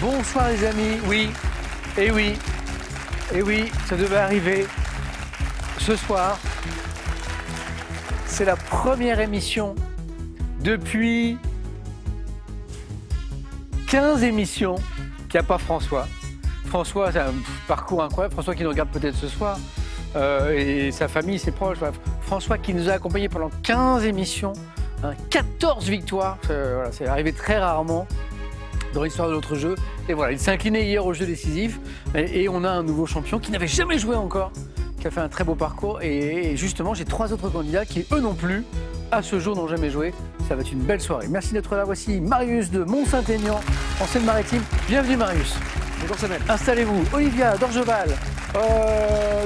Bonsoir les amis, oui, et oui, et oui, ça devait arriver ce soir. C'est la première émission depuis 15 émissions qu'il n'y a pas François. François, c'est un parcours incroyable. François qui nous regarde peut-être ce soir, et sa famille, ses proches. François qui nous a accompagnés pendant 15 émissions, 14 victoires, voilà, c'est arrivé très rarement dans l'histoire de notre jeu. Et voilà, il s'est incliné hier au jeu décisif. Et on a un nouveau champion qui n'avait jamais joué encore, qui a fait un très beau parcours. Et justement, j'ai 3 autres candidats qui, eux non plus, à ce jour, n'ont jamais joué. Ça va être une belle soirée. Merci d'être là. Voici Marius de Mont-Saint-Aignan, en Seine-Maritime. Bienvenue Marius. Bonjour Samuel. Installez-vous. Olivia d'Orgeval,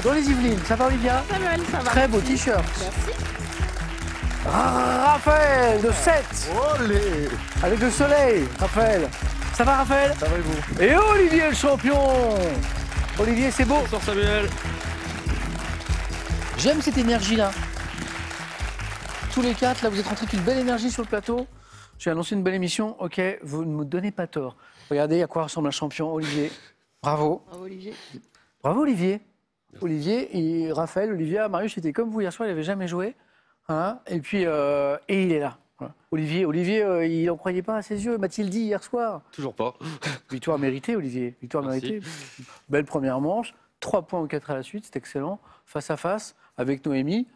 dans les Yvelines. Ça va Olivia? Samuel, ça va. Très beau t-shirt. Merci. Raphaël de 7. Olé. Avec le soleil. Raphaël. Ça va Raphaël? Ça va et vous? Et Olivier le champion. Olivier, c'est beau. Bonsoir Samuel. J'aime cette énergie-là. Tous les 4, là, vous êtes rentrés avec une belle énergie sur le plateau. J'ai annoncé une belle émission. Ok, vous ne me donnez pas tort. Regardez à quoi ressemble un champion, Olivier. Bravo. Bravo Olivier. Bravo, Olivier. Olivier, et Raphaël, Olivia, Marius, était comme vous hier soir, il n'avait jamais joué. Hein, et puis, et il est là. Voilà. Olivier, il n'en croyait pas à ses yeux. M'a-t-il dit hier soir? Toujours pas. Victoire méritée, Olivier. Victoire Merci. méritée. Belle première manche. 3 points ou 4 à la suite, c'est excellent. Face à face avec Noémie,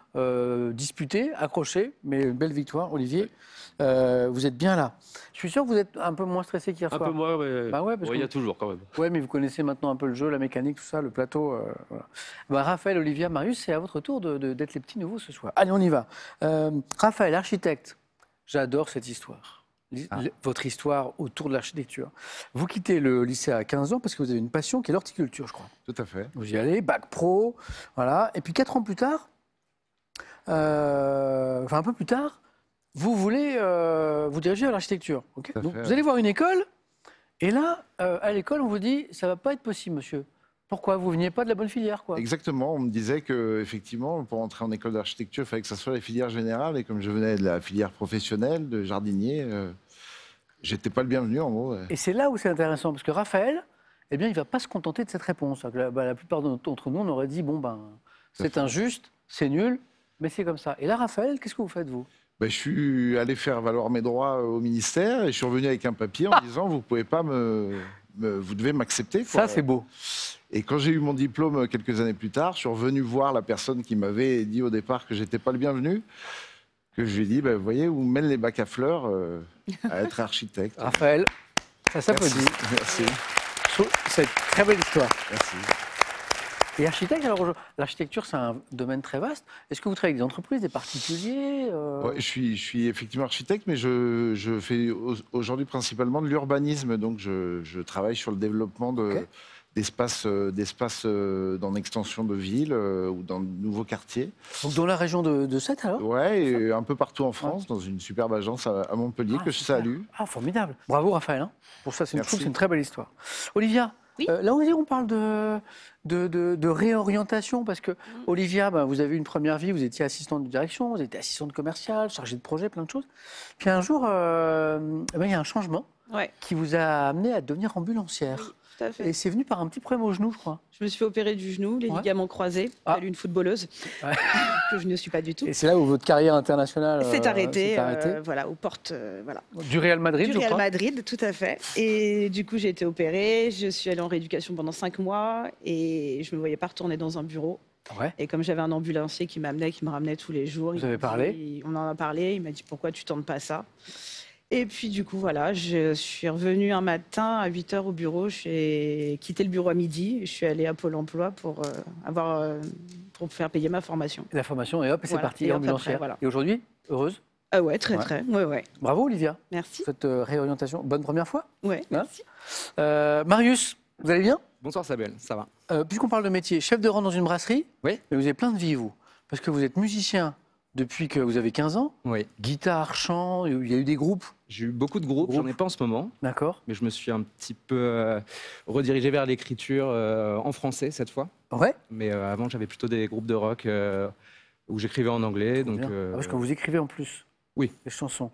disputé, accroché, mais une belle victoire, Olivier. Vous êtes bien là. Je suis sûr que vous êtes un peu moins stressé qu'hier Un soir. peu moins, mais Bah ouais, parce il y que- a toujours quand même. Ouais, mais vous connaissez maintenant un peu le jeu, la mécanique, tout ça, le plateau. Voilà. Bah, Raphaël, Olivia, Marius, c'est à votre tour d'être les petits nouveaux ce soir. Allez, on y va. Raphaël, architecte, j'adore cette histoire. Votre histoire autour de l'architecture. Vous quittez le lycée à 15 ans parce que vous avez une passion qui est l'horticulture, je crois. Tout à fait. Vous y allez, bac pro, voilà. Et puis 4 ans plus tard, enfin un peu plus tard, vous voulez vous diriger à l'architecture. Ok. Tout à Donc, fait, vous allez voir une école, et là, à l'école, on vous dit, ça va pas être possible, monsieur. Pourquoi? Vous veniez pas de la bonne filière, quoi. Exactement. On me disait que effectivement, pour entrer en école d'architecture, il fallait que ça soit la filière générale. Et comme je venais de la filière professionnelle, de jardinier, j'étais pas le bienvenu en gros. Et c'est là où c'est intéressant, parce que Raphaël, eh bien, il va pas se contenter de cette réponse. La plupart d'entre nous, on aurait dit, bon, ben, c'est injuste, c'est nul, mais c'est comme ça. Et là, Raphaël, qu'est-ce que vous faites, vous? Ben, je suis allé faire valoir mes droits au ministère et je suis revenu avec un papier en disant vous pouvez pas vous devez m'accepter. quoi. Ça, c'est beau. Et quand j'ai eu mon diplôme quelques années plus tard, je suis revenu voir la personne qui m'avait dit au départ que j'étais pas le bienvenu. Que je lui ai dit, ben, vous voyez où mènent les bacs à fleurs à être architecte. Raphaël, ça s'applaudit. Merci. C'est une très belle histoire. Merci. Et architecte, alors l'architecture, c'est un domaine très vaste. Est-ce que vous travaillez avec des entreprises, des particuliers Ouais, je suis effectivement architecte, mais je fais aujourd'hui principalement de l'urbanisme. Donc, je travaille sur le développement Ok. d'espaces dans l'extension de villes ou dans de nouveaux quartiers. Donc dans la région de Sète, alors? Ouais, et un peu partout en France, dans une superbe agence à Montpellier que je super. salue. Ah, formidable. Bravo, Raphaël. Hein. Pour ça, je trouve Merci. que c'est une très belle histoire. Olivia, Oui. là aussi, on parle de réorientation, parce que, Olivia, ben, vous avez eu une première vie, vous étiez assistante de direction, vous étiez assistante commerciale, chargée de projet, plein de choses. Puis un jour, eh ben, il y a un changement Ouais, qui vous a amené à devenir ambulancière. oui, tout à fait. Et c'est venu par un petit problème au genou, je crois. Je me suis fait opérer du genou, les Ouais. ligaments croisés, Ah. telle une footballeuse, Ouais. que je ne suis pas du tout. Et c'est là où votre carrière internationale C'est arrêté, s'est arrêtée. voilà, aux portes, voilà. Du Real Madrid, Du je Real crois. Madrid, tout à fait. Et du coup, j'ai été opérée, je suis allée en rééducation pendant 5 mois et je ne me voyais pas retourner dans un bureau. Ouais. Et comme j'avais un ambulancier qui me ramenait tous les jours, Vous il avez m'a parlé dit- On en a parlé, il m'a dit pourquoi tu tentes pas ça. Et puis du coup, voilà, je suis revenue un matin à 8 h au bureau, j'ai quitté le bureau à midi, et je suis allée à Pôle emploi pour faire payer ma formation. Et la formation, et hop, et c'est Voilà. parti, Et hop, ambulancière. après, voilà. Et aujourd'hui, heureuse. Ah ouais, très, Ouais. très, ouais. Bravo, Olivia, Merci. cette réorientation. Bonne première fois. Ouais, Hein merci. Marius, vous allez bien? Bonsoir Samuel, ça va? Puisqu'on parle de métier, chef de rang dans une brasserie, Oui. mais vous avez plein de vie, vous. Parce que vous êtes musicien depuis que vous avez 15 ans. Oui. Guitare, chant, il y a eu des groupes. J'ai eu beaucoup de groupes, j'en ai pas en ce moment, D'accord. mais je me suis un petit peu redirigé vers l'écriture en français cette fois. Ouais. Mais avant, j'avais plutôt des groupes de rock où j'écrivais en anglais. Donc, Bien. Parce que vous écrivez en plus. Oui. Les chansons.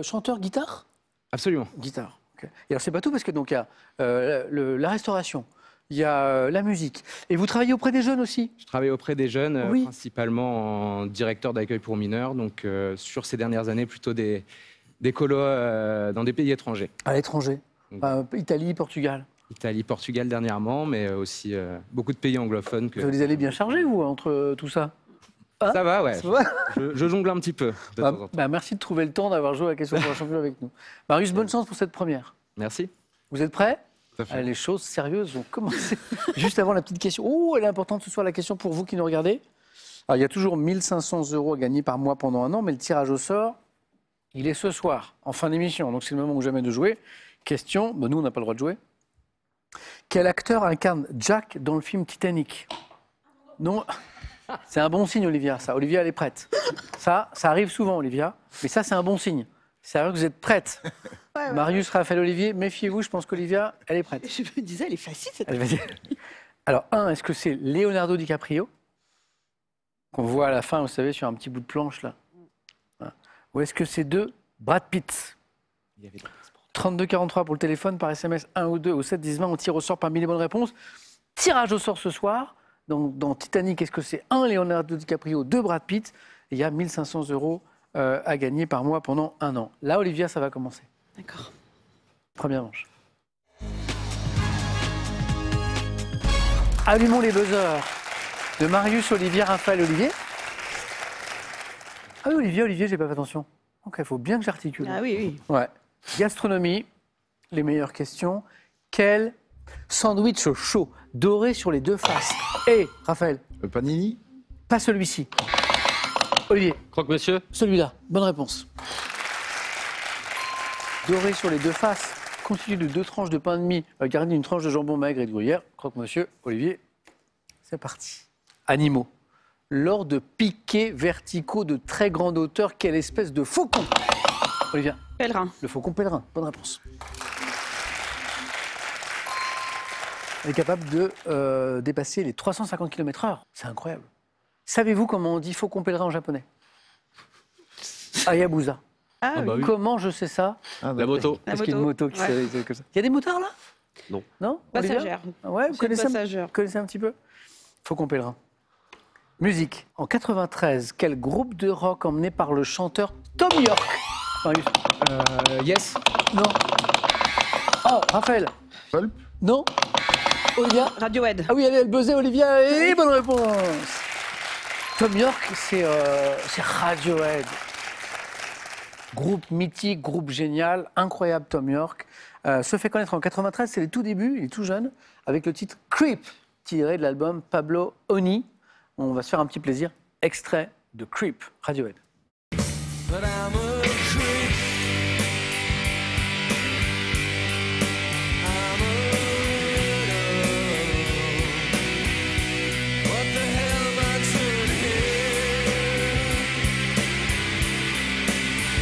Chanteur, guitare? absolument. Guitare. Ok. Et alors, c'est pas tout, parce que donc il y a la restauration, il y a la musique. Et vous travaillez auprès des jeunes aussi? Je travaille auprès des jeunes, Oui. principalement en directeur d'accueil pour mineurs, donc sur ces dernières années, plutôt des colos dans des pays étrangers. À l'étranger? Italie, Portugal? Italie, Portugal dernièrement, mais aussi beaucoup de pays anglophones. Vous avez des années bien chargées, vous, entre tout ça? Hein? Ça va, ouais. Ça va. Je jongle un petit peu de temps en temps. Merci de trouver le temps d'avoir joué à la question pour un champion avec nous. Marius, bonne chance pour cette première. Merci. Vous êtes prêts? Tout à fait. Les choses sérieuses vont commencer. Juste avant la petite question. Oh, elle est importante ce soir, la question pour vous qui nous regardez. Alors, il y a toujours 1 500 € à gagner par mois pendant un an, mais le tirage au sort, il est ce soir, en fin d'émission. Donc, c'est le moment ou jamais de jouer. Question, nous, on n'a pas le droit de jouer. Quel acteur incarne Jack dans le film Titanic? Non, c'est un bon signe, Olivia, ça. Olivia, elle est prête. Ça arrive souvent, Olivia, mais ça, c'est un bon signe. C'est vrai que vous êtes prête. Ouais. Marius, Raphaël, Olivier, méfiez-vous, je pense qu'Olivia, elle est prête. Je me disais, elle est facile cette Allez, vas-y. Alors, est-ce que c'est Leonardo DiCaprio, qu'on voit à la fin, vous savez, sur un petit bout de planche, là? Voilà. Ou est-ce que c'est 2, Brad Pitt? Il y avait 32-43 pour le téléphone, par SMS 1 ou 2 au 7-10-20, on tire au sort parmi les bonnes réponses. Tirage au sort ce soir. Dans Titanic, est-ce que c'est 1 Leonardo DiCaprio, 2 Brad Pitt? Et il y a 1 500 € à gagner par mois pendant un an. Là, Olivia, ça va commencer. D'accord. Première manche. Allumons les buzzers de Marius, Olivia, Raphaël, Olivier. Ah oui, Olivier, j'ai pas fait attention. Donc, il faut bien que j'articule. Ah oui, oui. Ouais. Gastronomie, les meilleures questions. Quel sandwich chaud, doré sur les deux faces? Et Raphaël, Panini? pas celui-ci. Olivier, Croque-monsieur. celui-là. Bonne réponse. Doré sur les deux faces, constitué de 2 tranches de pain de mie, garni d'une tranche de jambon maigre et de gruyère. Croque-monsieur, Olivier, c'est parti. Animaux. Lors de piquets verticaux de très grande hauteur, quelle espèce de faucon? Olivia. Pèlerin. Le faucon pèlerin, bonne réponse. Elle est capable de dépasser les 350 km/h. C'est incroyable. Savez-vous comment on dit faucon pèlerin en japonais? Hayabusa. Ah, Ah oui. bah oui. Comment je sais ça? Ah, La d'accord. moto. Parce qu'il y a une moto qui Ouais. s'est comme ça. Il y a des motards là? Non. Non Olivia? Passagère. Ouais, vous C'est connaissez, passagère. connaissez un petit peu? Faucon pèlerin. Musique. En 93, quel groupe de rock emmené par le chanteur Tom York? Marius. Yes. Non. Oh, Raphaël. Pulp? Non. Olivia. Radiohead. Ah oui, elle buzzait, Olivia, et bonne réponse. Tom York, c'est Radiohead. Groupe mythique, groupe génial, incroyable Tom York. Se fait connaître en 93, c'est les tout débuts, il est tout jeune, avec le titre Creep, tiré de l'album Pablo Honey. On va se faire un petit plaisir. Extrait de Creep, Radiohead. But I'm a creep. I'm a weirdo. What the hell am I doing here?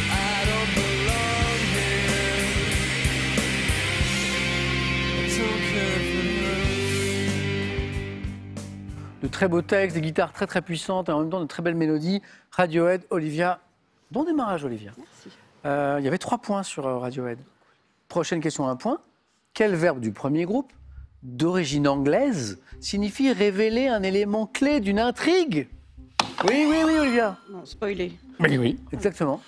I don't belong here. I don't care for her. De très beaux textes, des guitares très très puissantes et en même temps de très belles mélodies. Radiohead, Olivia. Bon démarrage, Olivia. Merci. Il y avait 3 points sur Radiohead. Prochaine question, 1 point. Quel verbe du premier groupe, d'origine anglaise, signifie révéler un élément clé d'une intrigue? Oui, Olivia. Non, spoiler. Oui, exactement.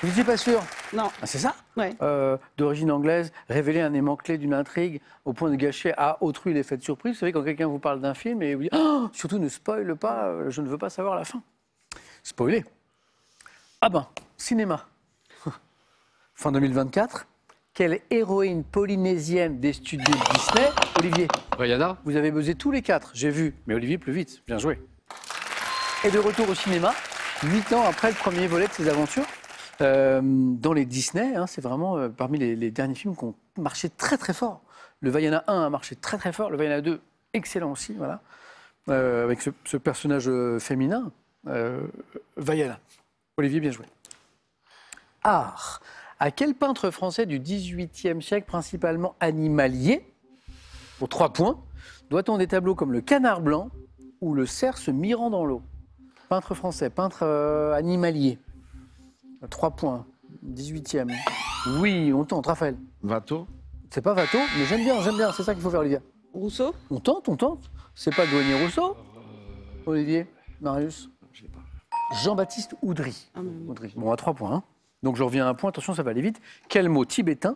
Vous n'étiez pas sûr? Non. Ah, c'est ça? Ouais. D'origine anglaise, révéler un élément clé d'une intrigue au point de gâcher à autrui l'effet de surprise. Vous savez, quand quelqu'un vous parle d'un film et vous dit oh, surtout ne spoile pas, je ne veux pas savoir la fin. Spoiler. Ah ben, cinéma. Fin 2024. Quelle héroïne polynésienne des studios Disney? Olivier, Rihanna. vous avez buzzé tous les 4, j'ai vu. Mais Olivier, plus vite, bien joué. Et de retour au cinéma, 8 ans après le premier volet de ses aventures. Dans les Disney, hein, c'est vraiment parmi les derniers films qui ont marché très très fort. Le Vaiana 1 a marché très très fort, le Vaiana 2, excellent aussi, voilà. Avec ce personnage féminin, Vaiana. Olivier, bien joué. Art. À quel peintre français du XVIIIe siècle, principalement animalier, pour 3 points, doit-on des tableaux comme le Canard blanc ou le cerf se mirant dans l'eau? Peintre français, peintre animalier. 3 points. 18e. Oui, on tente, Raphaël. Watteau. C'est pas Watteau, mais j'aime bien, c'est ça qu'il faut faire, Olivier. Rousseau? On tente. C'est pas Douanier Rousseau Olivier, Marius. Je l'ai pas. Jean-Baptiste Oudry. Ah, mais- Oudry. Bon, à 3 points. Hein. Donc je reviens à un point, attention, ça va aller vite. Quel mot tibétain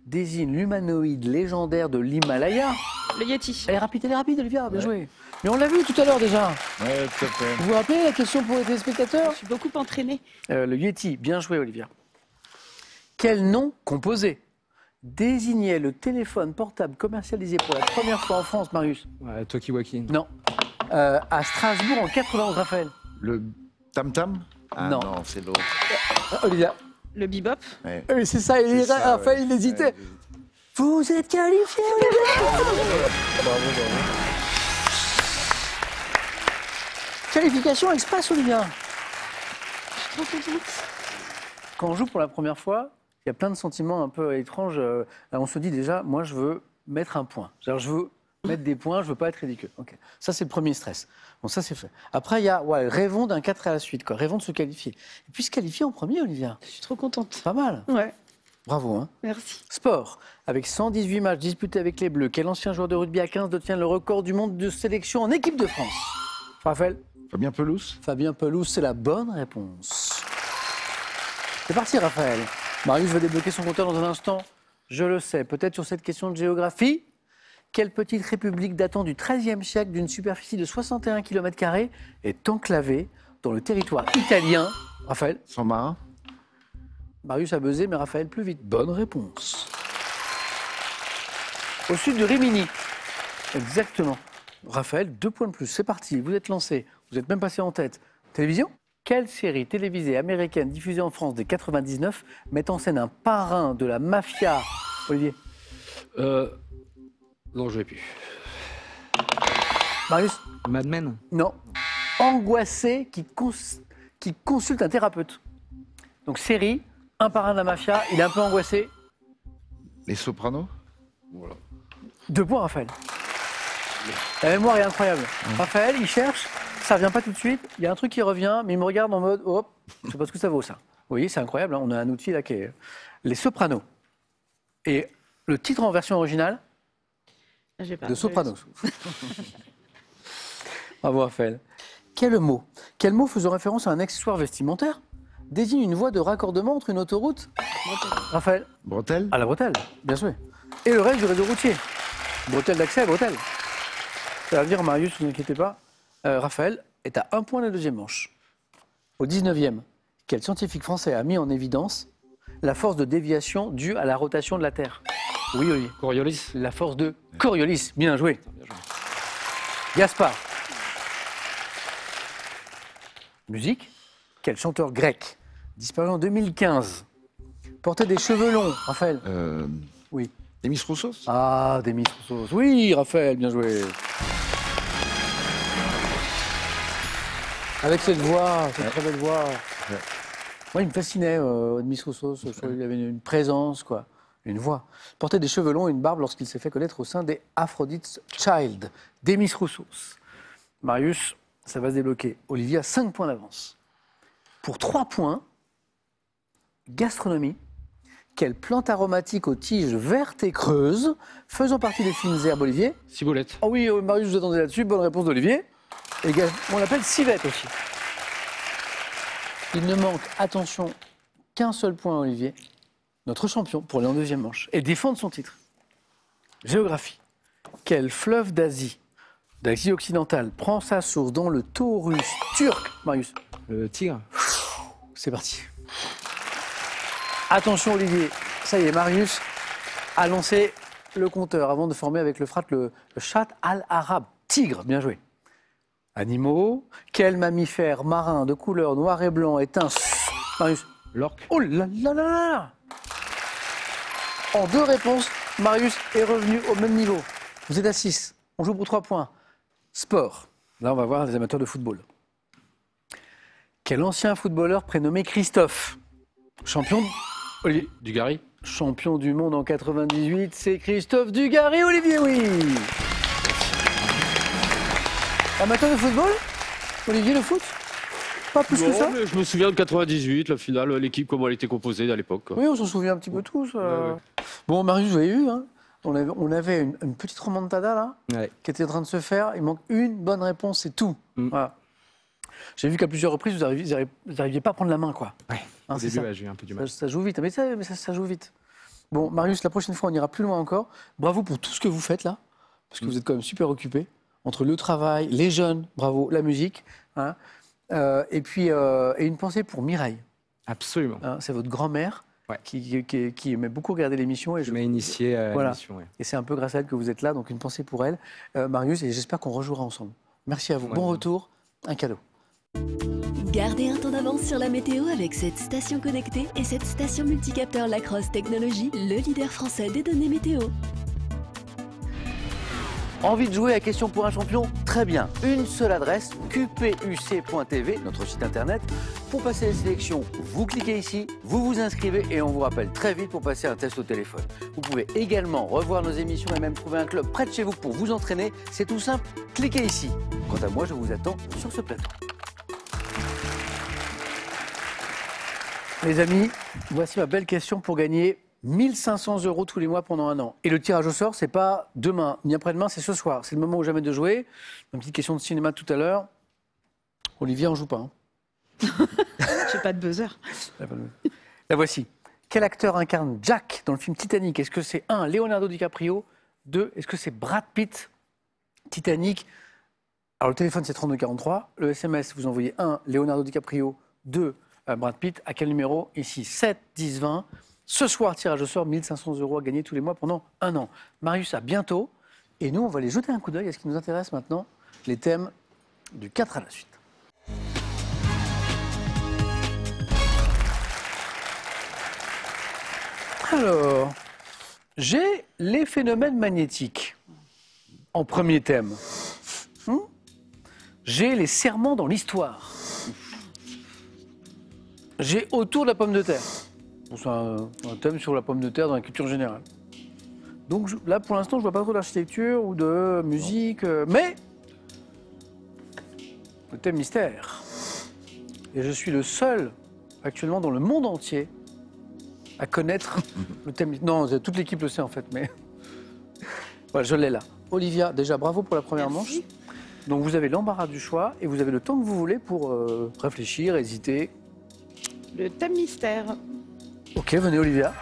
désigne l'humanoïde légendaire de l'Himalaya? Le Yeti. Elle est rapide, Olivia, bien joué. Mais on l'a vu tout à l'heure déjà. Ouais, tout à fait. Vous vous rappelez la question pour les Je téléspectateurs? suis beaucoup entraînée. Le Yeti, bien joué, Olivia. Quel nom composé désignait le téléphone portable commercialisé pour la première fois en France, Marius? Ouais, Tokiwaki. Non. À Strasbourg en 91, Raphaël. Le tam-tam. Ah Non. non, c'est l'autre. Olivia. Le bebop. Ouais. Oui, c'est ça, C'est ça, Raphaël, ouais. il hésitait. Ouais, Vous êtes qualifié, Olivia. bravo. Qualification express, Olivia. Je suis trop contente. Quand on joue pour la première fois, il y a plein de sentiments un peu étranges. On se dit déjà, moi, je veux mettre un point. C'est-à-dire, je veux mettre des points, je veux pas être ridicule. Ok. Ça, c'est le premier stress. Bon, ça, c'est fait. Après, il y a, rêvons d'un 4 à la suite, quoi. Rêvons de se qualifier. Et puis, se qualifier en premier, Olivia. Je suis trop contente. Pas mal. Ouais, Bravo, hein. merci. Sport. Avec 118 matchs disputés avec les Bleus, quel ancien joueur de rugby à 15 détient le record du monde de sélection en équipe de France? Raphaël? Fabien Pelouse. Fabien Pelouse, c'est la bonne réponse. C'est parti, Raphaël. Marius va débloquer son compteur dans un instant. Je le sais, peut-être sur cette question de géographie. Quelle petite république datant du XIIIe siècle d'une superficie de 61 km² est enclavée dans le territoire italien? Raphaël? San Marin. Marius a buzzé, mais Raphaël plus vite. Bonne réponse. Au sud de Rimini. Exactement. Raphaël, 2 points de plus. C'est parti, vous êtes lancé. Vous êtes même passé en tête. Télévision? Quelle série télévisée américaine diffusée en France dès 99 met en scène un parrain de la mafia? Olivier? Non, je l'ai plus. Marius? Mad Men. Non. Angoissé qui consulte un thérapeute. Donc série, un parrain de la mafia, il est un peu angoissé. Les Sopranos. 2 points, Raphaël. La mémoire est incroyable. Raphaël, il cherche, ça vient pas tout de suite. Il y a un truc qui revient, mais il me regarde en mode, hop, je sais pas ce que ça vaut, ça. Vous voyez, c'est incroyable, hein, on a un outil là qui est... Les Sopranos. Et le titre en version originale, J'ai pas. de Sopranos. Bravo, Raphaël. Quel mot faisant référence à un accessoire vestimentaire désigne une voie de raccordement entre une autoroute? Raphaël? Bretelle. À la bretelle, bien sûr. Et le reste du réseau routier. Bretelle d'accès, bretelle. Ça va venir, Marius, ne vous inquiétez pas. Raphaël est à 1 point la deuxième manche. Au 19e, quel scientifique français a mis en évidence la force de déviation due à la rotation de la Terre? Oui, Olivier. Coriolis. La force de Coriolis. Bien joué. Bien joué. Gaspard. Musique. Quel chanteur grec, disparu en 2015, portait des cheveux longs? Raphaël? Oui. Demis Roussos. Ah, Demis Roussos. Oui, Raphaël, bien joué. Avec cette voix, cette très belle voix. Ouais. Moi, il me fascinait, Demis Roussos. Je trouvais qu'il avait une présence, quoi. Une voix. Il portait des cheveux longs et une barbe lorsqu'il s'est fait connaître au sein des Aphrodite's Child. Demis Roussos. Marius, ça va se débloquer. Olivier a 5 points d'avance. Pour 3 points, gastronomie. Quelle plante aromatique aux tiges vertes et creuses, faisant partie des fines herbes, Olivier? Ciboulette. Oh oui, Marius, vous attendez là-dessus. Bonne réponse d'Olivier. Et on l'appelle civette aussi. Il ne manque, attention, qu'un seul point, Olivier. Notre champion pour aller en deuxième manche et défendre son titre. Géographie. Quel fleuve d'Asie occidentale prend sa source dans le Taurus turc, Marius? Le tigre. C'est parti. Attention, Olivier. Ça y est, Marius a lancé le compteur avant de former avec le frat le chat al-arabe. Tigre, bien joué. Animaux. Quel mammifère marin de couleur noir et blanc est un... Marius. L'orque. Oh là là là là! En 2 réponses, Marius est revenu au même niveau. Vous êtes à 6. On joue pour 3 points. Sport. Là, on va voir les amateurs de football. Quel ancien footballeur prénommé Christophe? Champion... Olivier. Dugarry. Champion du monde en 98, c'est Christophe Dugarry, Olivier, oui. Amateur de football? Olivier, le foot? Pas plus que ça? mais je me souviens de 98, la finale, l'équipe, comment elle était composée à l'époque. Oui, on s'en souvient un petit peu tous. Ouais. Bon, Marius, vous avez vu, hein, on avait une petite remontada là, Ouais. qui était en train de se faire. Il manque une bonne réponse, c'est tout. Voilà. J'ai vu qu'à plusieurs reprises, vous n'arriviez pas à prendre la main, quoi. Ouais. Hein, Au c'est début, ça. ouais, j'ai eu un peu du mal. Ça joue vite, mais ça joue vite. Bon, Marius, la prochaine fois, on ira plus loin encore. Bravo pour tout ce que vous faites là, parce que vous êtes quand même super occupé. Entre le travail, les jeunes, bravo, la musique. Hein. Et puis, et une pensée pour Mireille. Absolument. Hein, c'est votre grand-mère Ouais. qui aimait beaucoup regarder l'émission. Et Je m'ai initié à Voilà. l'émission. Ouais. Et c'est un peu grâce à elle que vous êtes là, donc une pensée pour elle. Marius, et j'espère qu'on rejouera ensemble. Merci à vous. Ouais, Bon ouais. retour, un cadeau. Gardez un temps d'avance sur la météo avec cette station connectée et cette station multicapteur Lacrosse Technologies, le leader français des données météo. Envie de jouer à Question pour un champion? Très bien. Une seule adresse, qpuc.tv, notre site internet. Pour passer les sélections, vous cliquez ici, vous vous inscrivez et on vous rappelle très vite pour passer un test au téléphone. Vous pouvez également revoir nos émissions et même trouver un club près de chez vous pour vous entraîner. C'est tout simple, cliquez ici. Quant à moi, je vous attends sur ce plateau. Les amis, voici ma belle question pour gagner 1 500 € tous les mois pendant un an. Et le tirage au sort, c'est pas demain ni après-demain, c'est ce soir. C'est le moment ou jamais de jouer. Une petite question de cinéma tout à l'heure. Olivier, on joue pas. Hein. J'ai pas de buzzer. La voici. Quel acteur incarne Jack dans le film Titanic? Est-ce que c'est 1, Leonardo DiCaprio? 2, est-ce que c'est Brad Pitt? Titanic. Alors le téléphone c'est 3243. Le SMS, vous envoyez 1, Leonardo DiCaprio. 2, Brad Pitt. À quel numéro? Ici, 7 10 20. Ce soir, tirage au sort, 1 500 € à gagner tous les mois pendant un an. Marius, à bientôt. Et nous, on va aller jeter un coup d'œil à ce qui nous intéresse maintenant, les thèmes du 4 à la suite. Alors, j'ai les phénomènes magnétiques en premier thème. J'ai les serments dans l'histoire. J'ai autour de la pomme de terre. Bon, c'est un thème sur la pomme de terre dans la culture générale. Donc là, pour l'instant, je vois pas trop d'architecture ou de musique, mais le thème mystère. Et je suis le seul actuellement dans le monde entier à connaître le thème. Non, toute l'équipe le sait en fait, mais voilà, je l'ai là. Olivia, déjà bravo pour la première manche. Donc vous avez l'embarras du choix et vous avez le temps que vous voulez pour réfléchir, hésiter. Le thème mystère. Ok, venez Olivia.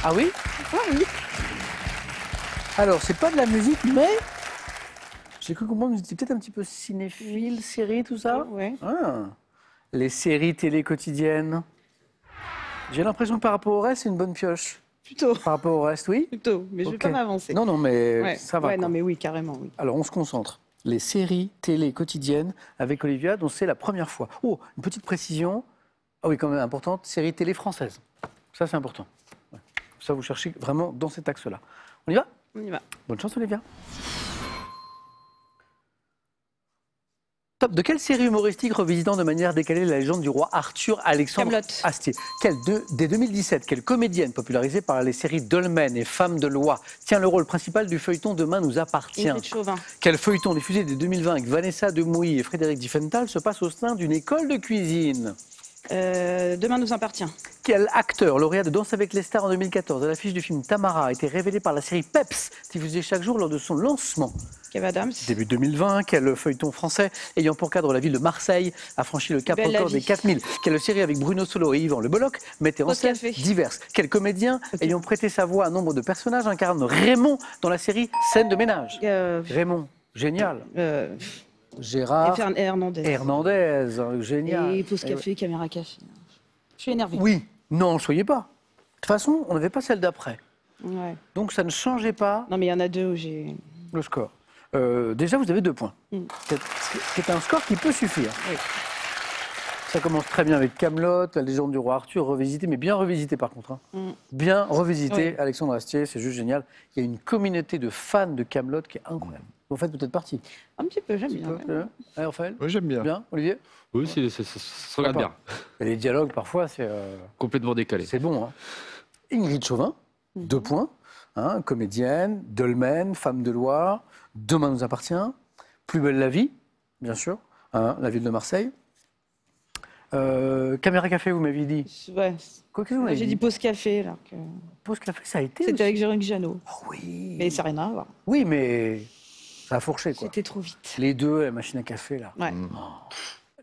Ah oui? Ah oui. Alors, c'est pas de la musique, mais j'ai cru comprendre que vous étiez peut-être un petit peu cinéphile, série, tout ça. Ouais. Ah. Les séries télé quotidiennes. J'ai l'impression que par rapport au reste, c'est une bonne pioche. Plutôt. Par rapport au reste, oui? Plutôt. Mais je vais Ok. pas m'avancer. Non, non, mais Ouais. ça va. Ouais, quoi. non, mais oui, carrément, oui. Alors, on se concentre. Les séries télé quotidiennes avec Olivia, dont c'est la première fois. Oh, une petite précision. Ah oui, quand même importante, série télé française. Ça, c'est important. Ouais. Ça, vous cherchez vraiment dans cet axe-là. On y va? On y va. Bonne chance, Olivia. Top. De quelle série humoristique revisitant de manière décalée la légende du roi Arthur Alexandre Kaamelott. Astier? Dès 2017, quelle comédienne popularisée par les séries Dolmen et Femmes de loi tient le rôle principal du feuilleton Demain nous appartient? Ingrid Chauvin. Quel feuilleton diffusé dès 2020 avec Vanessa Demouy et Frédéric Diffenthal se passe au sein d'une école de cuisine? Demain nous appartient. Quel acteur, lauréat de Danse avec les stars en 2014, à l'affiche du film Tamara, a été révélé par la série Peps, diffusée chaque jour lors de son lancement? Kev Adams. Début 2020, quel feuilleton français ayant pour cadre la ville de Marseille a franchi le cap Belle la record des vie. 4000? Quelle série avec Bruno Solo et Yvan Le Bolloc mettait en Post scène Café. diverses? Quel comédien ayant prêté sa voix à un nombre de personnages incarne Raymond dans la série Scène de ménage? Raymond, génial. Gérard Hernandez. Hernandez, génial. Et Pause Café, Caméra Café. Je suis énervée. Oui, non, soyez pas. De toute façon, on n'avait pas celle d'après. Ouais. Donc ça ne changeait pas Non, mais il y en a deux où j'ai. le score. Déjà, vous avez 2 points. C'est un score qui peut suffire. Oui. Ça commence très bien avec Kaamelott, la légende du roi Arthur, revisité, mais bien revisité par contre. Hein. Bien revisité, Oui. Alexandre Astier, c'est juste génial. Il y a une communauté de fans de Kaamelott qui est incroyable. Vous en faites peut-être partie. Un petit peu, j'aime bien. ouais. Allez, Raphaël? Oui, j'aime bien. Bien, Olivier? Oui, ça se regarde bien. Et les dialogues, parfois, c'est Complètement décalé. bon. Hein. Ingrid Chauvin, 2 points. Hein, comédienne, Dolmen, Femme de loi, Demain nous appartient, Plus belle la vie, bien sûr. hein, la ville de Marseille. Caméra Café, vous m'aviez dit. Ouais. Quoi que vous m'avez J'ai dit pause café. Alors que... Pause Café, ça a été C'était aussi. avec Jérôme Janot. Oh oui. Mais ça n'a rien à voir. Oui, mais ça a fourché, quoi. C'était trop vite. Les deux, la machine à café, là. Ouais.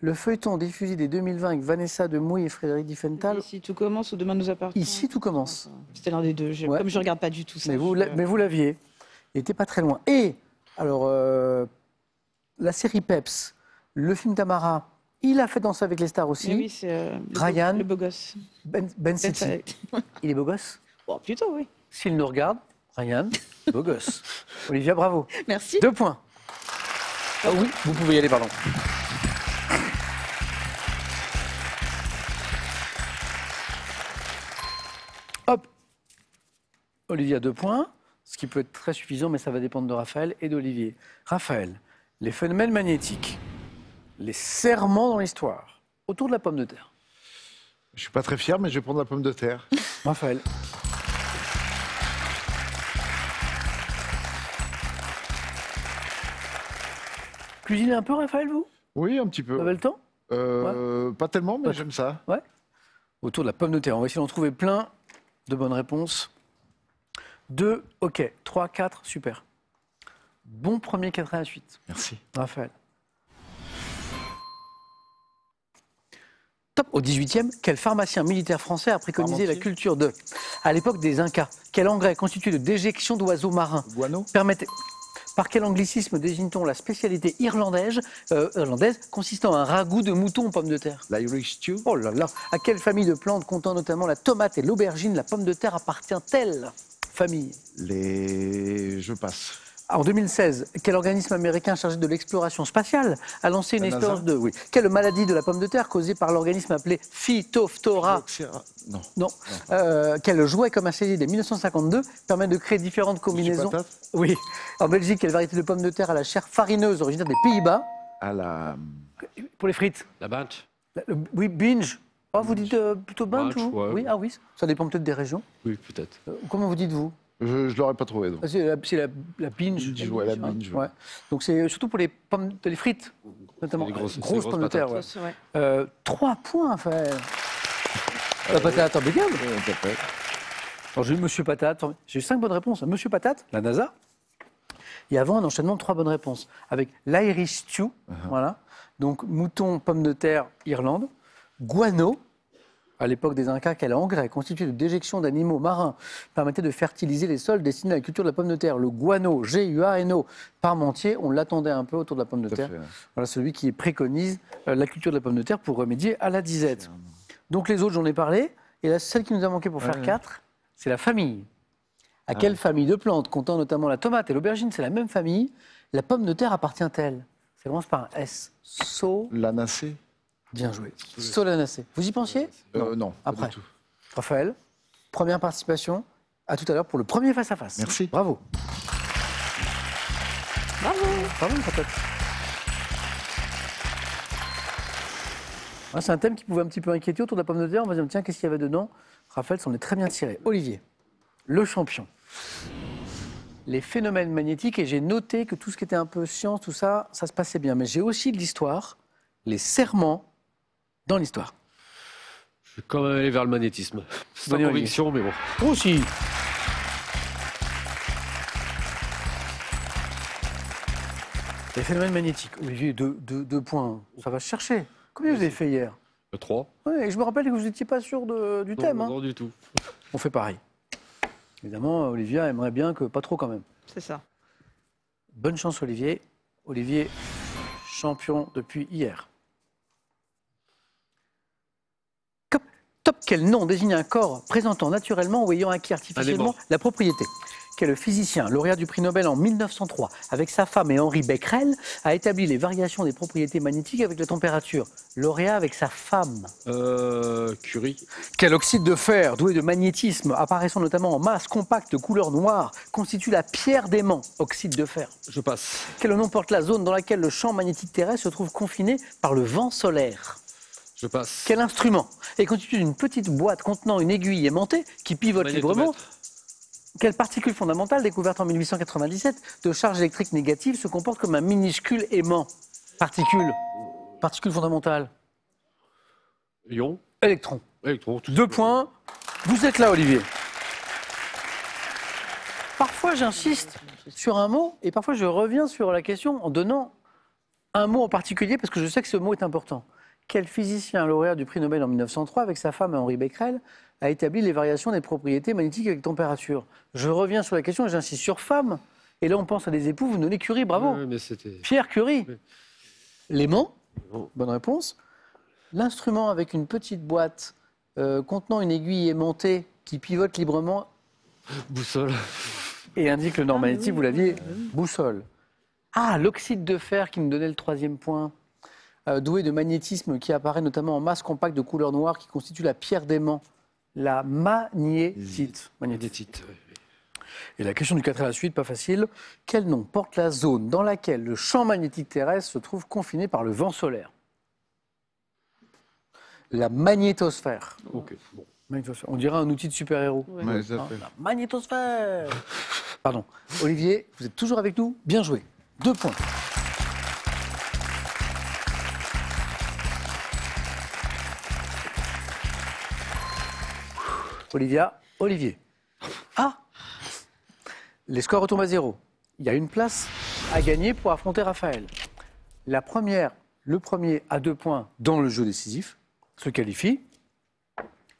Le feuilleton diffusé dès 2020 avec Vanessa Demouy et Frédéric Diffenthal. Ici tout commence ou demain nous appartient. Ici, tout commence. C'était l'un des deux. Ouais. Comme je regarde pas du tout ça. Mais vous l'aviez. Il n'était pas très loin. Et, alors, la série Peps, le film Tamara, il a fait Danser avec les stars aussi. Mais oui, c'est Ryan. le beau gosse. Ben City. Il est beau gosse. Bon, plutôt, oui. S'il nous regarde, Ryan, beau gosse. Olivia, bravo. Merci. 2 points. Ah oui, vous pouvez y aller, pardon. Hop. Olivia, 2 points, ce qui peut être très suffisant, mais ça va dépendre de Raphaël et d'Olivier. Raphaël, les phénomènes magnétiques, les serments dans l'histoire, autour de la pomme de terre. Je suis pas très fier, mais je vais prendre la pomme de terre. Raphaël. Cuisinez un peu, Raphaël, vous? Oui, un petit peu. Vous avez le temps? Pas tellement, mais Ouais. j'aime ça. Ouais. Autour de la pomme de terre. On va essayer d'en trouver plein de bonnes réponses. 2, ok. 3, 4, super. Bon premier 4 à la suite. Merci. Raphaël. Top. Au 18e, quel pharmacien militaire français a préconisé la Parmentier. culture de, à l'époque des Incas, quel engrais constitué de déjections d'oiseaux marins Guano. permettait... Par quel anglicisme désigne-t-on la spécialité irlandaise consistant à un ragoût de mouton aux pommes de terre? L'Irish stew. Oh là là. À quelle famille de plantes comptant notamment la tomate et l'aubergine la pomme de terre appartient-elle? Famille. Je passe. En 2016, quel organisme américain chargé de l'exploration spatiale a lancé une La NASA. espérance de... Oui. Quelle maladie de la pomme de terre causée par l'organisme appelé Phytophthora? Non. Non. Quel jouet commercialisé dès 1952 permet de créer différentes combinaisons? patate. Oui. En Belgique, quelle variété de pomme de terre à la chair farineuse originaire des Pays-Bas? À la. Pour les frites. La bunch. Oui, binge. Oh, vous dites plutôt binge, Binge, vous? ouais. Oui, ah oui, ça dépend peut-être des régions. Oui, peut-être. Comment vous dites-vous? Je ne l'aurais pas trouvé. Donc. Ah, c'est la binge. Binge, ouais, la binge, ouais. Ouais. Donc c'est surtout pour les frites, notamment. Les grosses grosses pommes de terre. Ouais. Ouais. 3 points à faire. La patate, impeccable. Alors j'ai eu Monsieur Patate. J'ai eu 5 bonnes réponses. Monsieur Patate, la NASA. Et avant, un enchaînement de 3 bonnes réponses. Avec l'Irish stew, voilà. Donc mouton, pomme de terre, Irlande. Guano. À l'époque des Incas, quel engrais constitué de déjections d'animaux marins permettait de fertiliser les sols destinés à la culture de la pomme de terre? Le guano, G-U-A-N-O, Parmentier, on l'attendait un peu autour de la pomme de terre. Voilà celui qui préconise la culture de la pomme de terre pour remédier à la disette. Donc les autres, j'en ai parlé. Et là, celle qui nous a manqué pour faire 4, c'est la famille. À quelle famille de plantes, comptant notamment la tomate et l'aubergine, c'est la même famille, la pomme de terre appartient-elle? Ça commence par un S. L'anacée. Bien joué. Solanacée. Vous y pensiez? Non. Pas Après. du tout. Raphaël, première participation. À tout à l'heure pour le premier face-à-face. Merci. Bravo. Bravo. Bravo, Patate. Ah, c'est un thème qui pouvait un petit peu inquiéter autour de la pomme de terre. On va se dire, tiens, qu'est-ce qu'il y avait dedans? Raphaël s'en est très bien tiré. Olivier, le champion. Les phénomènes magnétiques, et j'ai noté que tout ce qui était un peu science, tout ça, ça se passait bien. Mais j'ai aussi de l'histoire, les serments dans l'histoire. Je vais quand même aller vers le magnétisme. Sans Bonne idée, conviction, mais bon. Moi aussi. Les phénomènes magnétiques. Olivier, 2 points. Ça va se chercher. Combien vous avez fait hier? 3. Ouais, et je me rappelle que vous n'étiez pas sûr du thème. Non, Hein. non, du tout. On fait pareil. Évidemment, Olivier aimerait bien que pas trop quand même. C'est ça. Bonne chance, Olivier. Olivier, champion depuis hier. Top, quel nom désigne un corps présentant naturellement ou ayant acquis artificiellement la propriété? Quel physicien, lauréat du prix Nobel en 1903, avec sa femme et Henri Becquerel, a établi les variations des propriétés magnétiques avec la température? Lauréat avec sa femme. Curie. Quel oxyde de fer, doué de magnétisme, apparaissant notamment en masse compacte de couleur noire, constitue la pierre d'aimant? Oxyde de fer. Je passe. Quel nom porte la zone dans laquelle le champ magnétique terrestre se trouve confiné par le vent solaire? Je passe. Quel instrument est constitué d'une petite boîte contenant une aiguille aimantée qui pivote librement? Magnétomètre. Quelle particule fondamentale, découverte en 1897, de charge électrique négative, se comporte comme un minuscule aimant? Particule. Particule fondamentale. Ion. Électron. Électron. 2 points. Vous êtes là, Olivier. Parfois, j'insiste sur un mot et parfois, je reviens sur la question en donnant un mot en particulier parce que je sais que ce mot est important. Quel physicien lauréat du prix Nobel en 1903 avec sa femme Henri Becquerel a établi les variations des propriétés magnétiques avec température? Je reviens sur la question et j'insiste sur femme. Et là, on pense à des époux. Vous donnez Curie, bravo. Oui, mais c'était... Pierre Curie. Oui. L'aimant, Oh. bonne réponse. L'instrument avec une petite boîte contenant une aiguille aimantée qui pivote librement Boussole. et indique le nord magnétique, oui, vous l'aviez, oui. boussole. Ah, l'oxyde de fer qui nous donnait le 3e point, doué de magnétisme qui apparaît notamment en masse compacte de couleur noire qui constitue la pierre d'aimant, la magnétite. Magnétite. Oui. Et la question du 4 à la suite, pas facile. Quel nom porte la zone dans laquelle le champ magnétique terrestre se trouve confiné par le vent solaire? La magnétosphère. Ok, bon. Magnétosphère. On dirait un outil de super-héros. Ouais. Ouais, ça Hein, fait. la magnétosphère. Pardon. Olivier, vous êtes toujours avec nous? Bien joué. 2 points. Olivier. Ah! Les scores retombent à 0. Il y a une place à gagner pour affronter Raphaël. Le premier à 2 points dans le jeu décisif se qualifie.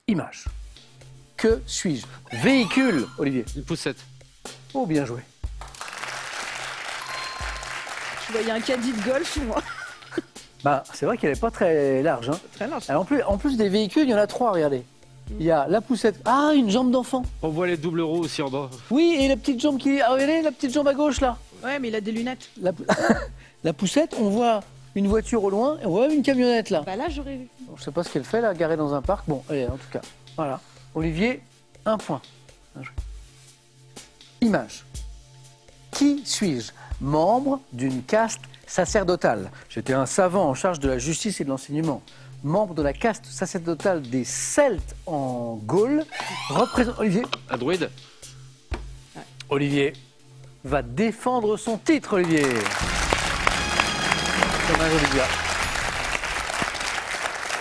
Image. Que suis-je? Véhicule, Olivier. Une poussette. Oh, bien joué. Je voyais un caddie de golf, moi. Bah, c'est vrai qu'elle n'est pas très large. Hein. Très large. Alors, en plus des véhicules, il y en a 3, regardez. Il y a la poussette. Ah, une jambe d'enfant. On voit les doubles roues aussi en bas. Oui, et la petite jambe qui... Ah, regardez, la petite jambe à gauche, là. Ouais, mais il a des lunettes. La poussette, on voit une voiture au loin et on voit même une camionnette, là. Bah là, j'aurais vu. Je ne sais pas ce qu'elle fait, là, garée dans un parc. Bon, allez, en tout cas, voilà. Olivier, 1 point. Bien joué. Image. Qui suis-je? Membre d'une caste sacerdotale. J'étais un savant en charge de la justice et de l'enseignement. Membre de la caste sacerdotale des Celtes en Gaule. Représente... Un druide. Olivier va défendre son titre, Olivier. Dommage, Olivia.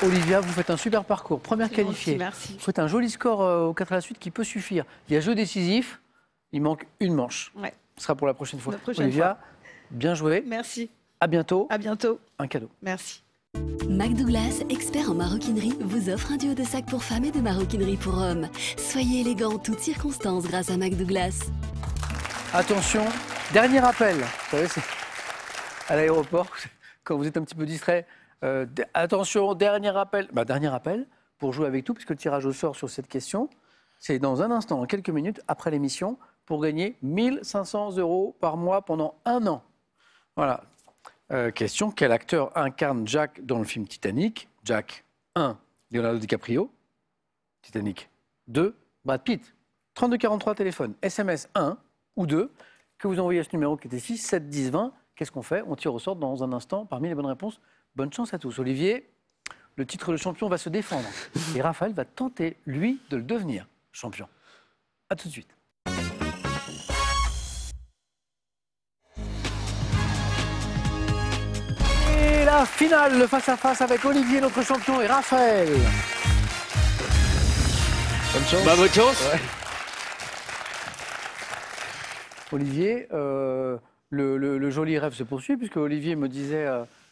Olivia, vous faites un super parcours. Première C'est qualifiée. gentil, merci. Vous faites un joli score au 4 à la suite qui peut suffire. Il y a jeu décisif. Il manque une manche. Ouais. Ce sera pour la prochaine fois. La prochaine Olivia, bien joué. Merci. À bientôt. À bientôt. Un cadeau. Merci. Mac Douglas, expert en maroquinerie, vous offre un duo de sacs pour femmes et de maroquinerie pour hommes. Soyez élégants en toutes circonstances grâce à Mac Douglas. Attention, dernier appel. Vous savez, c'est à l'aéroport, quand vous êtes un petit peu distrait. Attention, dernier appel. Bah, dernier appel pour jouer avec tout, puisque le tirage au sort sur cette question, c'est dans un instant, dans quelques minutes, après l'émission, pour gagner 1 500 € par mois pendant 1 an. Voilà. Question, quel acteur incarne Jack dans le film Titanic? Jack, 1, Leonardo DiCaprio. Titanic, 2, Brad Pitt. 3243 téléphone. SMS 1 ou 2, que vous envoyez à ce numéro qui était 6 7 10 20. Qu'est-ce qu'on fait? On tire au sort dans un instant parmi les bonnes réponses. Bonne chance à tous. Olivier, le titre de champion va se défendre. Et Raphaël va tenter, lui, de le devenir champion. A tout de suite. Et la finale, le face-à-face avec Olivier, notre champion, et Raphaël. Bonne chance. Bah, bonne chance. Ouais. Olivier, le joli rêve se poursuit, puisque Olivier me disait,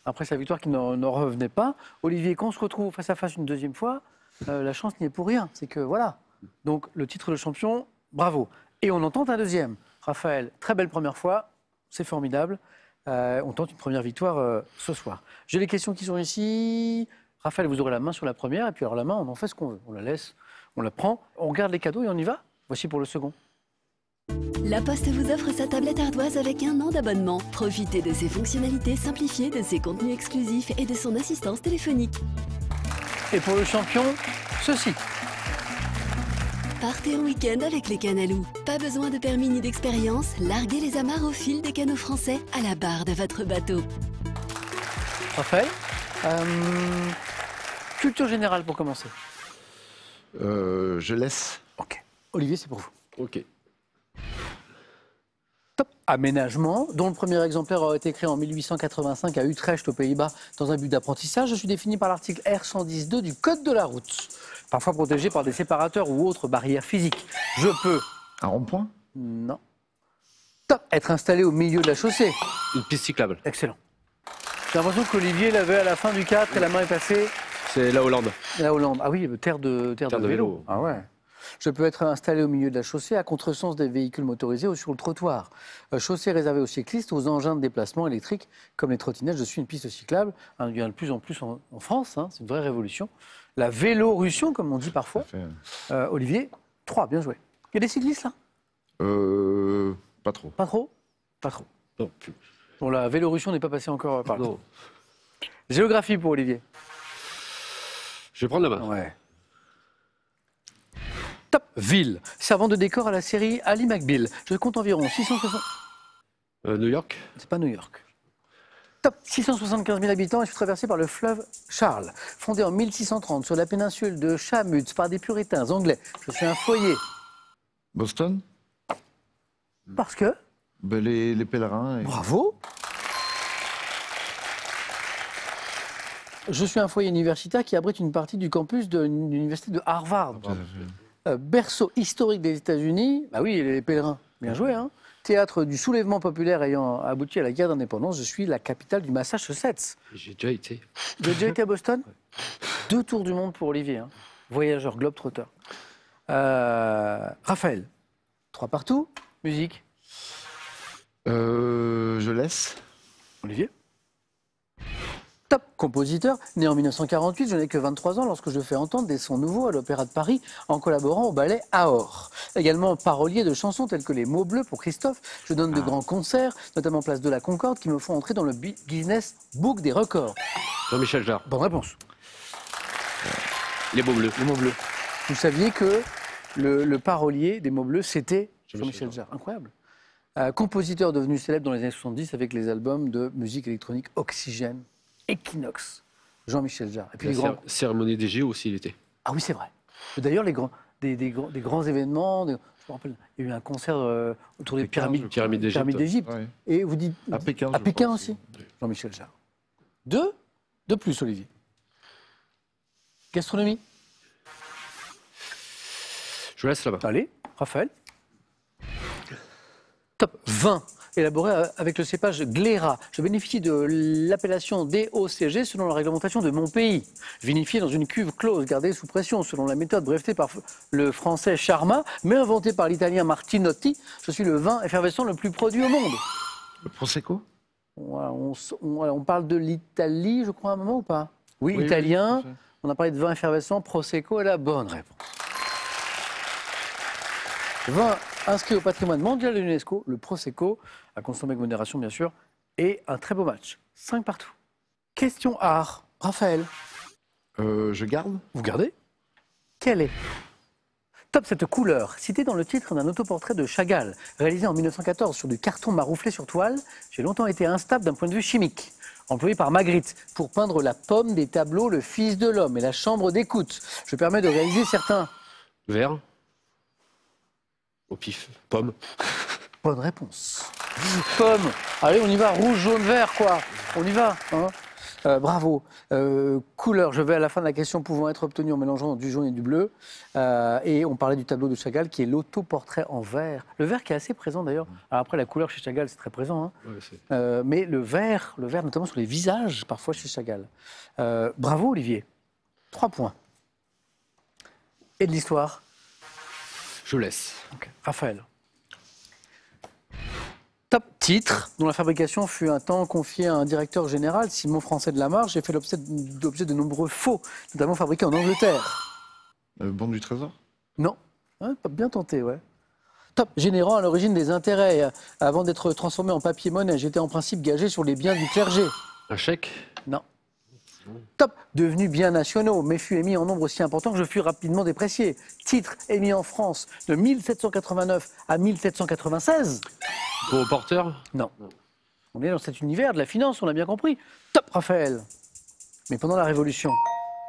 après sa victoire, qu'il n'en revenait pas. Olivier, quand on se retrouve face à face une deuxième fois, la chance n'y est pour rien. C'est que, voilà. Donc, le titre de champion, bravo. Et on en tente un deuxième. Raphaël, très belle première fois, c'est formidable. On tente une première victoire ce soir. J'ai les questions qui sont ici. Raphaël, vous aurez la main sur la première, et puis alors la main, on en fait ce qu'on veut. On la laisse, on la prend, on regarde les cadeaux et on y va. Voici pour le second. La Poste vous offre sa tablette ardoise avec 1 an d'abonnement. Profitez de ses fonctionnalités simplifiées, de ses contenus exclusifs et de son assistance téléphonique. Et pour le champion, ceci. Partez en week-end avec les Canalou. Pas besoin de permis ni d'expérience, larguez les amarres au fil des canaux français à la barre de votre bateau. Raphaël, culture générale pour commencer. Je laisse. Ok. Olivier, c'est pour vous. Ok. Top. Aménagement, dont le premier exemplaire aurait été créé en 1885 à Utrecht, aux Pays-Bas, dans un but d'apprentissage. Je suis défini par l'article R110.2 du Code de la route, parfois protégé par des séparateurs ou autres barrières physiques. Je peux... Un rond-point? Non. Top. Être installé au milieu de la chaussée. Une piste cyclable. Excellent. J'ai l'impression qu'Olivier l'avait à la fin du 4 et la main est passée. C'est la Hollande. La Hollande. Ah oui, terre de vélo. Ah ouais. Je peux être installé au milieu de la chaussée, à contresens des véhicules motorisés ou sur le trottoir. Chaussée réservée aux cyclistes, aux engins de déplacement électriques, comme les trottinettes. Je suis une piste cyclable. Il y en a de plus en plus en France, hein, c'est une vraie révolution. La vélorussion, comme on dit parfois. Olivier, 3, bien joué. Il y a des cyclistes là? Pas trop. Pas trop? Pas trop. Non, plus. Bon, la vélorussion n'est pas passée encore par là. Non. Géographie pour Olivier. Je vais prendre la main. Ouais. Top. Ville, servant de décor à la série Ali McBeal. Je compte environ 660... New York. C'est pas New York. Top. 675 000 habitants et je suis traversé par le fleuve Charles. Fondé en 1630 sur la péninsule de Chamut par des puritains anglais. Je suis un foyer. Boston? Parce que... Ben, les pèlerins. Bravo. Je suis un foyer universitaire qui abrite une partie du campus de l'université de Harvard. Berceau historique des États-Unis. Bah oui, les pèlerins. Bien joué, hein. Théâtre du soulèvement populaire ayant abouti à la guerre d'indépendance. Je suis la capitale du Massachusetts. J'ai déjà été. Vous avez déjà été à Boston? 2 tours du monde pour Olivier. Hein. Voyageur, globe-trotter. Raphaël. 3 partout. Musique. Je laisse. Olivier. Top. Compositeur, né en 1948, je n'ai que 23 ans lorsque je fais entendre des sons nouveaux à l'Opéra de Paris en collaborant au ballet Aor. Également parolier de chansons telles que Les mots bleus pour Christophe. Je donne de grands concerts, notamment Place de la Concorde, qui me font entrer dans le Guinness Book des records. Jean-Michel Jarre. Bonne réponse. Les mots bleus. Les mots bleus. Vous saviez que le parolier des mots bleus, c'était Jean-Michel Jarre. Incroyable. Compositeur devenu célèbre dans les années 70 avec les albums de musique électronique Oxygène, Equinox, Jean-Michel Jarre. Et puis Cérémonie des JO aussi, il était. Ah oui, c'est vrai. D'ailleurs, des grands événements, je me rappelle, il y a eu un concert autour des pyramides d'Égypte. Ouais. Et vous dites À Pékin. à je Pékin crois aussi. Jean-Michel Jarre. 2 de plus, Olivier. Gastronomie. Je laisse là-bas. Allez, Raphaël. Top. Vin. Élaboré avec le cépage Gléra. Je bénéficie de l'appellation DOCG selon la réglementation de mon pays. Vinifié dans une cuve close, gardée sous pression selon la méthode brevetée par le français Charma, mais inventé par l'italien Martinotti. Je suis le vin effervescent le plus produit au monde. Le Prosecco? Voilà, on parle de l'Italie, je crois, à un moment ou pas? Oui, Oui, italien. oui, On a parlé de vin effervescent. Prosecco est la bonne réponse. Vin inscrit au patrimoine mondial de l'UNESCO, le Prosecco, à consommer avec modération bien sûr, et un très beau match. 5 partout. Question art. Raphaël, Je garde. vous gardez? Quelle est? Top, cette couleur, citée dans le titre d'un autoportrait de Chagall, réalisé en 1914 sur du carton marouflé sur toile, j'ai longtemps été instable d'un point de vue chimique. Employé par Magritte pour peindre la pomme des tableaux Le Fils de l'homme et la chambre d'écoute. Je permets de réaliser certains... Vert. Au pif. Pomme. Bonne réponse. Pomme. Allez, on y va. Rouge, jaune, vert, quoi. On y va. Hein. Bravo. Couleur. Je vais à la fin de la question pouvant être obtenue en mélangeant du jaune et du bleu. Et on parlait du tableau de Chagall qui est l'autoportrait en vert. Le vert qui est assez présent d'ailleurs. Alors après, la couleur chez Chagall, c'est très présent. Hein. Ouais, Mais le vert notamment sur les visages, parfois chez Chagall. Bravo, Olivier. 3 points. Et de l'histoire? Je laisse. Okay. Raphaël. Top titre, dont la fabrication fut un temps confiée à un directeur général, Simon Français de Lamarche. J'ai fait l'objet de nombreux faux, notamment fabriqués en Angleterre. Bon du Trésor? Non. Hein, bien tenté, ouais. Top, générant à l'origine des intérêts. Avant d'être transformé en papier-monnaie, j'étais en principe gagé sur les biens du clergé. Un chèque? Non. Top, devenu biens nationaux, mais fut émis en nombre si important que je fus rapidement déprécié. Titre émis en France de 1789 à 1796. Pour porteur? Non. On est dans cet univers de la finance, on l'a bien compris. Top, Raphaël. Mais pendant la Révolution.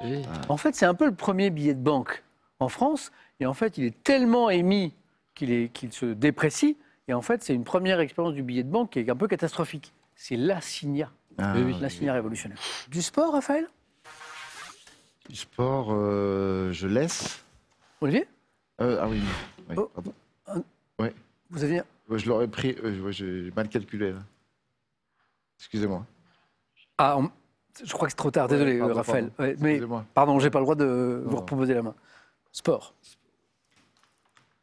Oui. En fait, c'est un peu le premier billet de banque en France. Et en fait, il est tellement émis qu'il se déprécie. Et en fait, c'est une première expérience du billet de banque qui est un peu catastrophique. C'est l'assignat. Ah, L'assignat révolutionnaire. Du sport, Raphaël? Du sport, je laisse. Olivier? Ah oui, oui, Oh. pardon. Ouais. Vous aviez... Ouais, je l'aurais pris, ouais, j'ai mal calculé là. Excusez-moi. Ah, je crois que c'est trop tard, désolé, pardon, Raphaël. pardon. Ouais, mais Excusez-moi. pardon, j'ai pas le droit de vous Non. reproposer la main. Sport.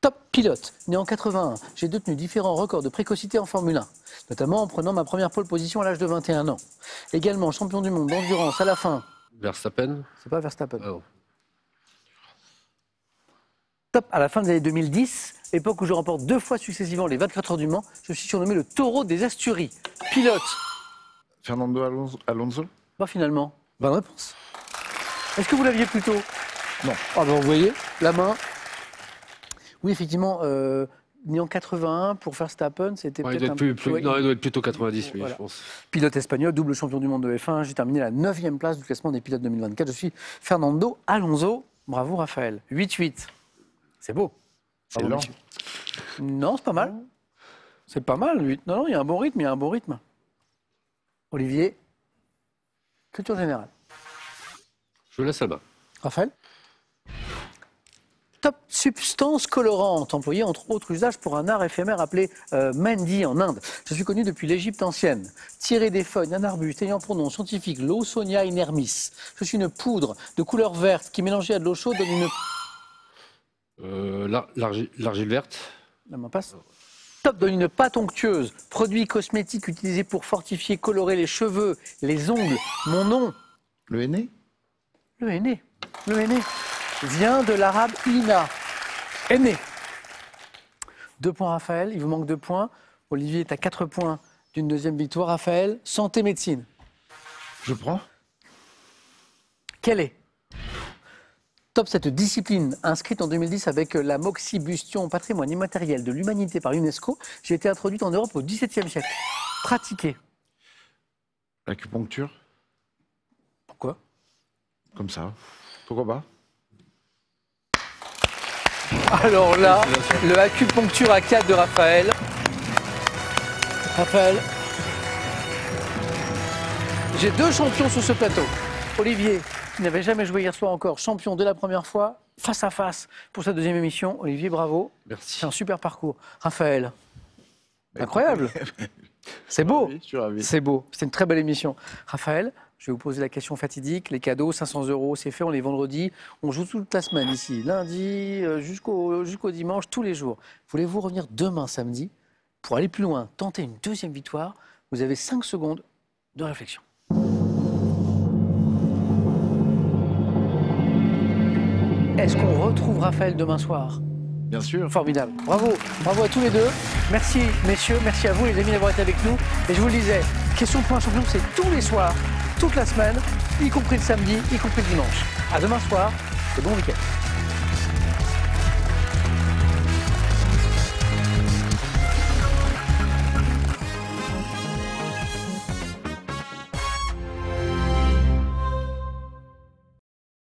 Top pilote, né en 81, j'ai détenu différents records de précocité en Formule 1, notamment en prenant ma première pole position à l'âge de 21 ans. Également champion du monde d'endurance à la fin. Verstappen. C'est pas Verstappen. Ah non. Top, à la fin des années 2010, époque où je remporte 2 fois successivement les 24 heures du Mans, je suis surnommé le taureau des Asturies. Pilote. Fernando Alonso. Pas finalement. Bonne réponse. Est-ce que vous l'aviez plus tôt? Non. Ah ben vous voyez, la main. Oui, effectivement, né en 81 pour Verstappen, c'était Ouais, il peut-être doit être ouais, non, il doit être plutôt 90, lui, Voilà. je pense. Pilote espagnol, double champion du monde de F1. J'ai terminé la 9e place du classement des pilotes 2024. Je suis Fernando Alonso. Bravo, Raphaël. 8-8. C'est beau. C'est Bravo, lent. messieurs. Non, c'est pas mal. C'est pas mal, 8. Non, il y a un bon rythme, il y a un bon rythme. Olivier, culture générale. Je laisse là-bas. Raphaël? Top substance colorante, employée entre autres usages pour un art éphémère appelé Mendi en Inde. Je suis connu depuis l'Égypte ancienne. Tiré des feuilles d'un arbuste ayant pour nom scientifique Lawsonia inermis. Je suis une poudre de couleur verte qui, mélangée à de l'eau chaude, donne une... L'argile verte. La main passe. Top donne une pâte onctueuse. Produit cosmétique utilisé pour fortifier, colorer les cheveux, les ongles. Mon nom? Le henné. Le henné. Le henné vient de l'arabe ina. Henné. 2 points, Raphaël. Il vous manque 2 points. Olivier est à 4 points d'une deuxième victoire. Raphaël, santé, médecine. Je prends. Quelle est? Top cette discipline inscrite en 2010 avec la moxibustion au patrimoine immatériel de l'humanité par l'UNESCO. J'ai été introduite en Europe au XVIIe siècle. Pratiquée. L'acupuncture. Pourquoi? Comme ça. Pourquoi pas? Alors là, le acupuncture à 4 de Raphaël. Raphaël. J'ai 2 champions sur ce plateau. Olivier, qui n'avait jamais joué hier soir encore, champion de la première fois, face à face pour sa deuxième émission. Olivier, bravo. Merci. C'est un super parcours. Raphaël. Incroyable. C'est beau. Je suis ravi. C'est beau. C'était une très belle émission. Raphaël, je vais vous poser la question fatidique. Les cadeaux, 500 €, c'est fait, on est vendredi. On joue toute la semaine ici, lundi jusqu'au dimanche, tous les jours. Voulez-vous revenir demain, samedi, pour aller plus loin, tenter une deuxième victoire? Vous avez 5 secondes de réflexion. Est-ce qu'on retrouve Raphaël demain soir? Bien sûr. Formidable. Bravo. Bravo à tous les deux. Merci, messieurs. Merci à vous, les amis, d'avoir été avec nous. Et je vous le disais, Question pour un champion, c'est tous les soirs, toute la semaine, y compris le samedi, y compris le dimanche. À demain soir et bon week-end.